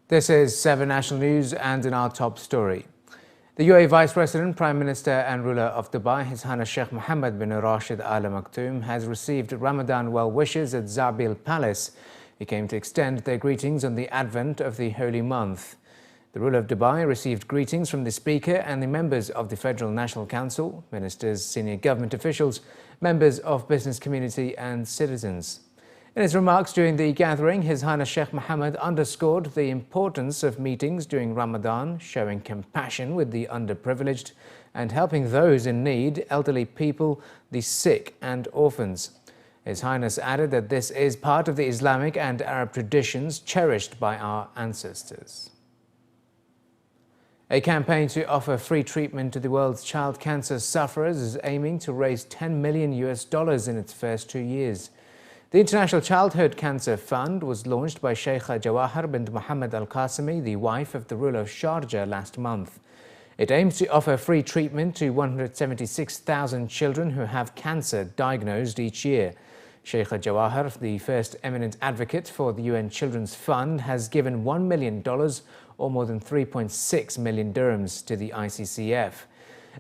This is 7 National News, and in our top story. The UAE Vice President, Prime Minister and ruler of Dubai, His Highness Sheikh Mohammed bin Rashid Al Maktoum, has received Ramadan well wishes at Zabil Palace. He came to extend their greetings on the advent of the holy month. The ruler of Dubai received greetings from the Speaker and the members of the Federal National Council, ministers, senior government officials, members of business community and citizens. In his remarks during the gathering, His Highness Sheikh Mohammed underscored the importance of meetings during Ramadan, showing compassion with the underprivileged and helping those in need, elderly people, the sick and orphans. His Highness added that this is part of the Islamic and Arab traditions cherished by our ancestors. A campaign to offer free treatment to the world's child cancer sufferers is aiming to raise $10 million in its first 2 years. The International Childhood Cancer Fund was launched by Sheikha Jawahar bint Mohammed Al Qasimi, the wife of the ruler of Sharjah, last month. It aims to offer free treatment to 176,000 children who have cancer diagnosed each year. Sheikha Jawahar, the first eminent advocate for the UN Children's Fund, has given $1 million, or more than 3.6 million dirhams, to the ICCF.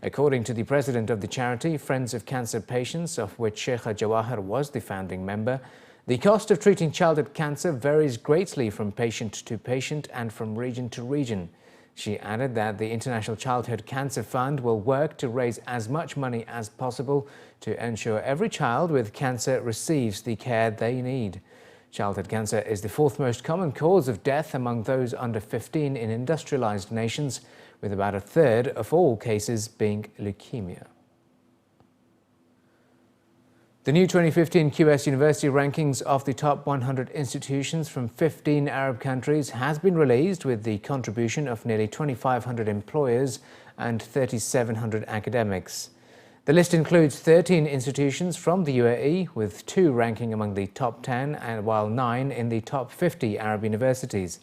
According to the president of the charity, Friends of Cancer Patients, of which Sheikha Jawahar was the founding member, the cost of treating childhood cancer varies greatly from patient to patient and from region to region. She added that the International Childhood Cancer Fund will work to raise as much money as possible to ensure every child with cancer receives the care they need. Childhood cancer is the fourth most common cause of death among those under 15 in industrialized nations, with about a third of all cases being leukemia. The new 2015 QS University rankings of the top 100 institutions from 15 Arab countries has been released, with the contribution of nearly 2,500 employers and 3,700 academics. The list includes 13 institutions from the UAE, with 2 ranking among the top 10, and while 9 in the top 50 Arab universities.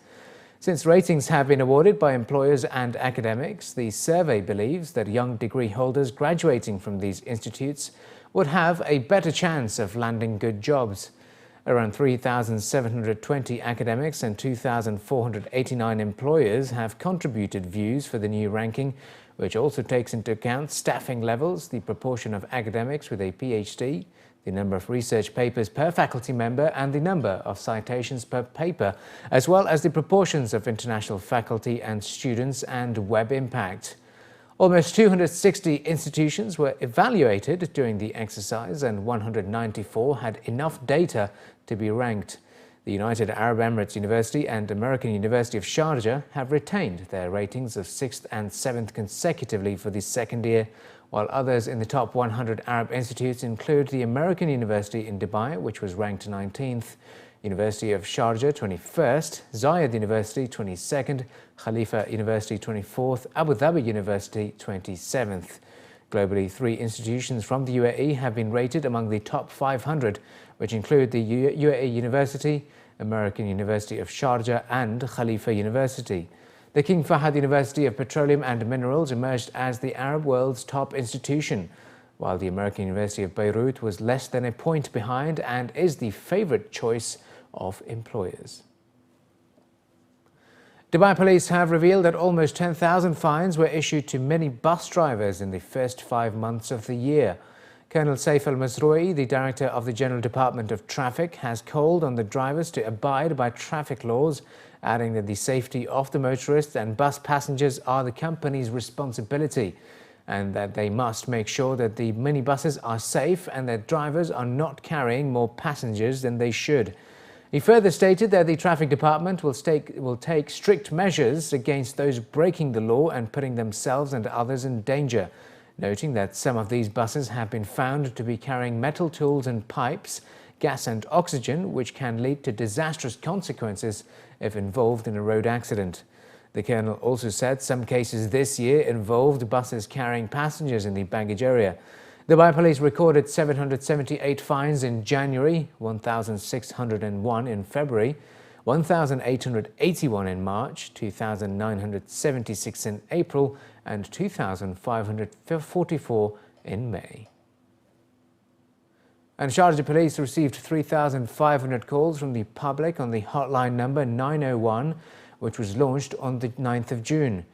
Since ratings have been awarded by employers and academics, the survey believes that young degree holders graduating from these institutes would have a better chance of landing good jobs. Around 3,720 academics and 2,489 employers have contributed views for the new ranking, which also takes into account staffing levels, the proportion of academics with a PhD, the number of research papers per faculty member and the number of citations per paper, as well as the proportions of international faculty and students and web impact. Almost 260 institutions were evaluated during the exercise, and 194 had enough data to be ranked. The United Arab Emirates University and American University of Sharjah have retained their ratings of 6th and 7th consecutively for the second year, while others in the top 100 Arab institutes include the American University in Dubai, which was ranked 19th, University of Sharjah 21st, Zayed University 22nd, Khalifa University 24th, Abu Dhabi University 27th. Globally, 3 institutions from the UAE have been rated among the top 500, which include the UAE University, American University of Sharjah and Khalifa University. The King Fahd University of Petroleum and Minerals emerged as the Arab world's top institution, while the American University of Beirut was less than a point behind and is the favorite choice of employers. Dubai police have revealed that almost 10,000 fines were issued to many bus drivers in the first 5 months of the year. Colonel Saif Al-Masroui, the Director of the General Department of Traffic, has called on the drivers to abide by traffic laws, adding that the safety of the motorists and bus passengers are the company's responsibility, and that they must make sure that the minibuses are safe and that drivers are not carrying more passengers than they should. He further stated that the traffic department will take strict measures against those breaking the law and putting themselves and others in danger, noting that some of these buses have been found to be carrying metal tools and pipes, gas and oxygen, which can lead to disastrous consequences if involved in a road accident. The colonel also said some cases this year involved buses carrying passengers in the baggage area. Dubai police recorded 778 fines in January, 1,601 in February, 1,881 in March, 2,976 in April, and 2,544 in May. And Sharjah police received 3,500 calls from the public on the hotline number 901, which was launched on the 9th of June.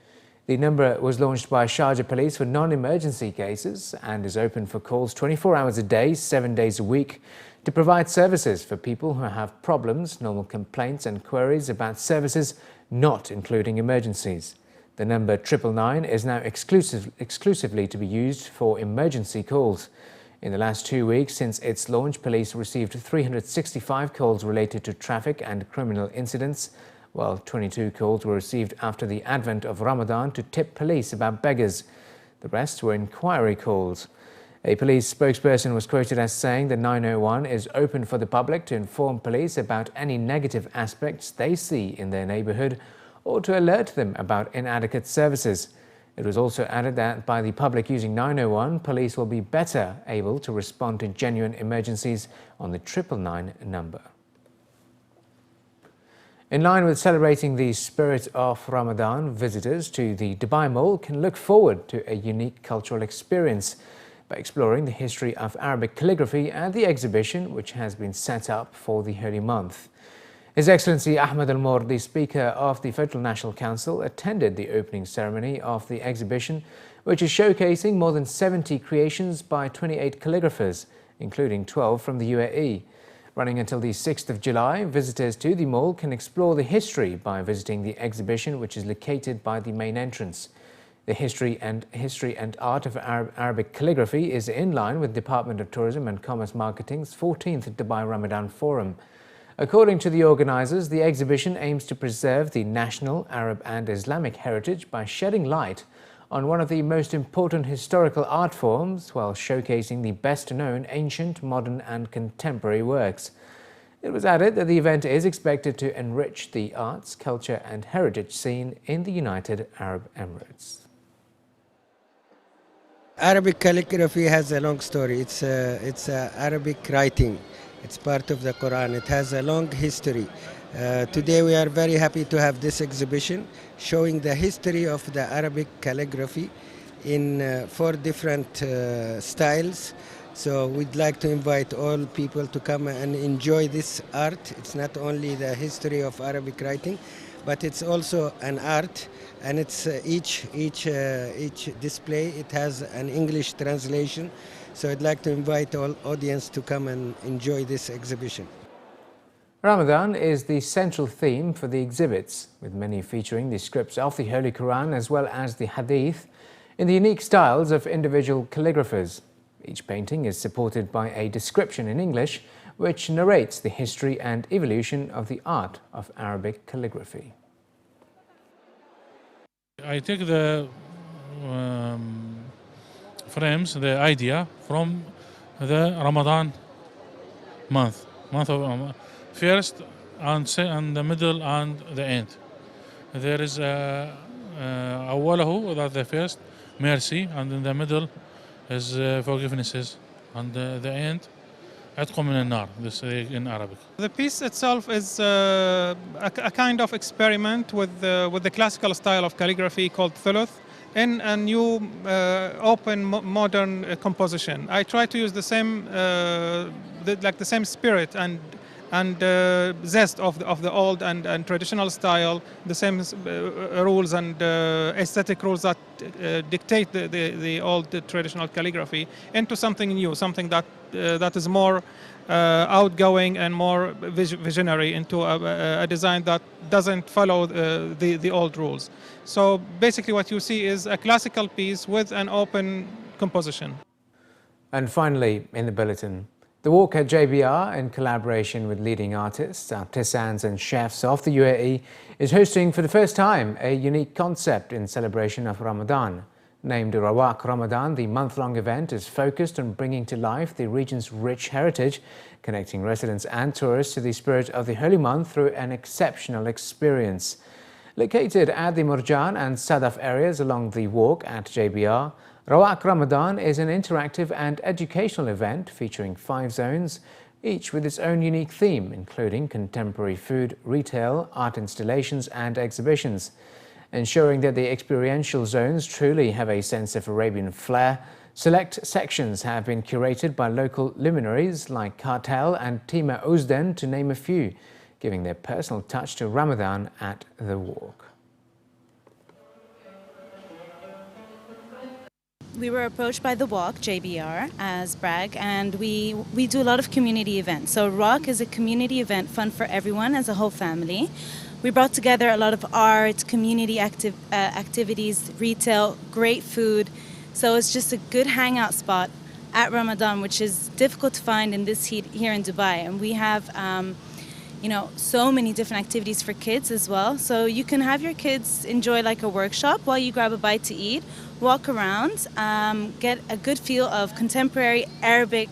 The number was launched by Sharjah Police for non-emergency cases and is open for calls 24 hours a day, 7 days a week, to provide services for people who have problems, normal complaints and queries about services not including emergencies. The number 999 is now exclusively to be used for emergency calls. In the last 2 weeks since its launch, police received 365 calls related to traffic and criminal incidents, while 22 calls were received after the advent of Ramadan to tip police about beggars. The rest were inquiry calls. A police spokesperson was quoted as saying the 901 is open for the public to inform police about any negative aspects they see in their neighbourhood or to alert them about inadequate services. It was also added that by the public using 901, police will be better able to respond to genuine emergencies on the 999 number. In line with celebrating the spirit of Ramadan, visitors to the Dubai Mall can look forward to a unique cultural experience by exploring the history of Arabic calligraphy and the exhibition which has been set up for the holy month. His Excellency Ahmed Al-Mour, the Speaker of the Federal National Council, attended the opening ceremony of the exhibition, which is showcasing more than 70 creations by 28 calligraphers, including 12 from the UAE. Running until the 6th of July, visitors to the mall can explore the history by visiting the exhibition, which is located by the main entrance. The history and art of Arabic calligraphy is in line with Department of Tourism and Commerce Marketing's 14th Dubai Ramadan Forum. According to the organisers, the exhibition aims to preserve the national, Arab and Islamic heritage by shedding light on one of the most important historical art forms while showcasing the best-known ancient, modern and contemporary works. It was added that the event is expected to enrich the arts, culture and heritage scene in the United Arab Emirates. Arabic calligraphy has a long story. It's Arabic writing. It's part of the Quran. It has a long history. Today we are very happy to have this exhibition showing the history of the Arabic calligraphy in 4 different styles. So we'd like to invite all people to come and enjoy this art. It's not only the history of Arabic writing, but it's also an art, and it's each display, it has an English translation. So I'd like to invite all audience to come and enjoy this exhibition. Ramadan is the central theme for the exhibits, with many featuring the scripts of the Holy Quran as well as the Hadith in the unique styles of individual calligraphers. Each painting is supported by a description in English which narrates the history and evolution of the art of Arabic calligraphy. I take the frames, the idea from the Ramadan month of first and the middle and the end. There is أوله, that's the first, mercy, and in the middle is forgivenesses, and the end عتق من النار, this in Arabic. The piece itself is a kind of experiment with the classical style of calligraphy called thuluth in a new open modern composition. I try to use the same the same spirit and zest of the old and traditional style, the same rules and aesthetic rules that dictate the old traditional calligraphy into something new, something that is more outgoing and more visionary, into a design that doesn't follow the old rules. So basically what you see is a classical piece with an open composition. And finally, in the bulletin, the RWAQ at JBR, in collaboration with leading artists, artisans and chefs of the UAE, is hosting for the first time a unique concept in celebration of Ramadan. Named RWAQ Ramadan, the month-long event is focused on bringing to life the region's rich heritage, connecting residents and tourists to the spirit of the holy month through an exceptional experience. Located at the Murjan and Sadaf areas along the RWAQ at JBR, RWAQ Ramadan is an interactive and educational event featuring 5 zones, each with its own unique theme, including contemporary food, retail, art installations and exhibitions. Ensuring that the experiential zones truly have a sense of Arabian flair, select sections have been curated by local luminaries like Cartel and Tima Uzden, to name a few. giving their personal touch to Ramadan at the RWAQ. We were approached by the RWAQ, JBR, as RWAQ, and we do a lot of community events. So RWAQ is a community event fun for everyone as a whole family. We brought together a lot of art, community activities, retail, great food. So it's just a good hangout spot at Ramadan, which is difficult to find in this heat here in Dubai. And we have so many different activities for kids as well. So you can have your kids enjoy like a workshop while you grab a bite to eat, walk around, get a good feel of contemporary Arabic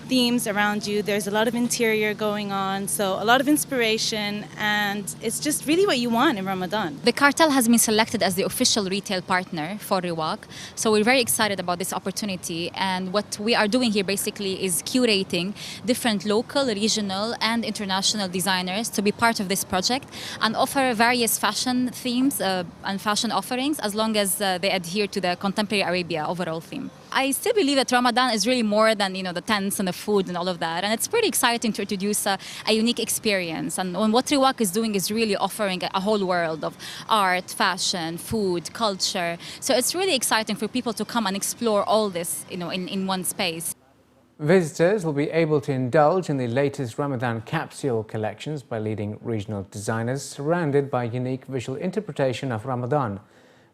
themes around you. There's a lot of interior going on, so a lot of inspiration, and it's just really what you want in Ramadan. The cartel has been selected as the official retail partner for RWAQ, so we're very excited about this opportunity. And what we are doing here basically is curating different local, regional and international designers to be part of this project and offer various fashion themes and fashion offerings as long as they adhere to the contemporary Arabia overall theme. I still believe that Ramadan is really more than the tents and the food and all of that, and it's pretty exciting to introduce a unique experience. And what RWAQ is doing is really offering a whole world of art, fashion, food, culture. So it's really exciting for people to come and explore all this in one space. Visitors will be able to indulge in the latest Ramadan capsule collections by leading regional designers, surrounded by unique visual interpretation of Ramadan,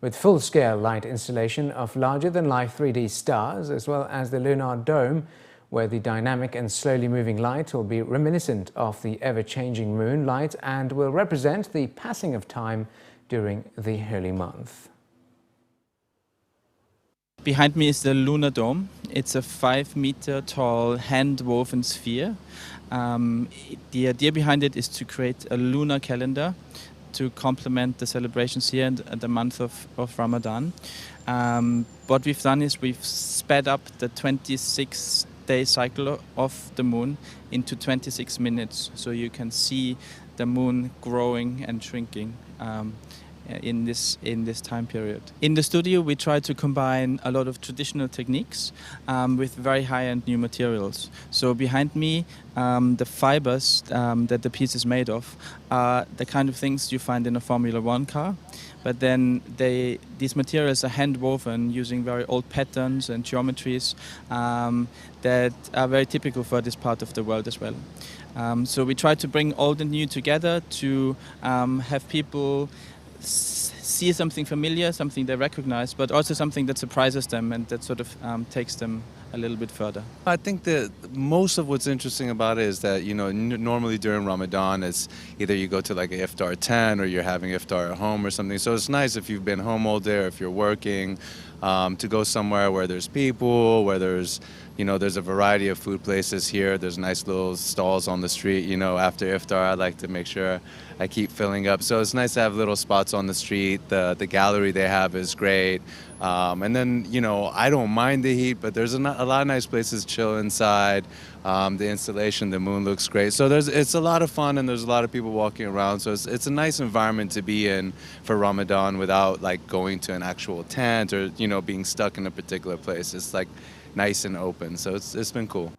with full-scale light installation of larger-than-life 3D stars, as well as the lunar dome, where the dynamic and slowly moving light will be reminiscent of the ever-changing moonlight and will represent the passing of time during the holy month. Behind me is the lunar dome. It's a 5-meter tall hand-woven sphere. The idea behind it is to create a lunar calendar to complement the celebrations here in the month of Ramadan. What we've done is we've sped up the 26-day cycle of the moon into 26 minutes, so you can see the moon growing and shrinking in this time period. In the studio, we try to combine a lot of traditional techniques with very high-end new materials. So behind me, the fibers that the piece is made of are the kind of things you find in a Formula One car, but then these materials are hand-woven using very old patterns and geometries that are very typical for this part of the world as well. So we try to bring old and new together to have people see something familiar, something they recognize, but also something that surprises them and that sort of takes them a little bit further. I think that most of what's interesting about it is that, normally during Ramadan, it's either you go to like a iftar tent or you're having iftar at home or something. So it's nice if you've been home all day or if you're working to go somewhere where there's people, where there's a variety of food places here. There's nice little stalls on the street. After iftar, I like to make sure I keep filling up. So it's nice to have little spots on the street. The gallery they have is great. And then, I don't mind the heat, but there's a lot of nice places to chill inside. The installation, the moon looks great. So it's a lot of fun and there's a lot of people walking around. So it's a nice environment to be in for Ramadan without like going to an actual tent or, being stuck in a particular place. It's like nice and open. So it's been cool.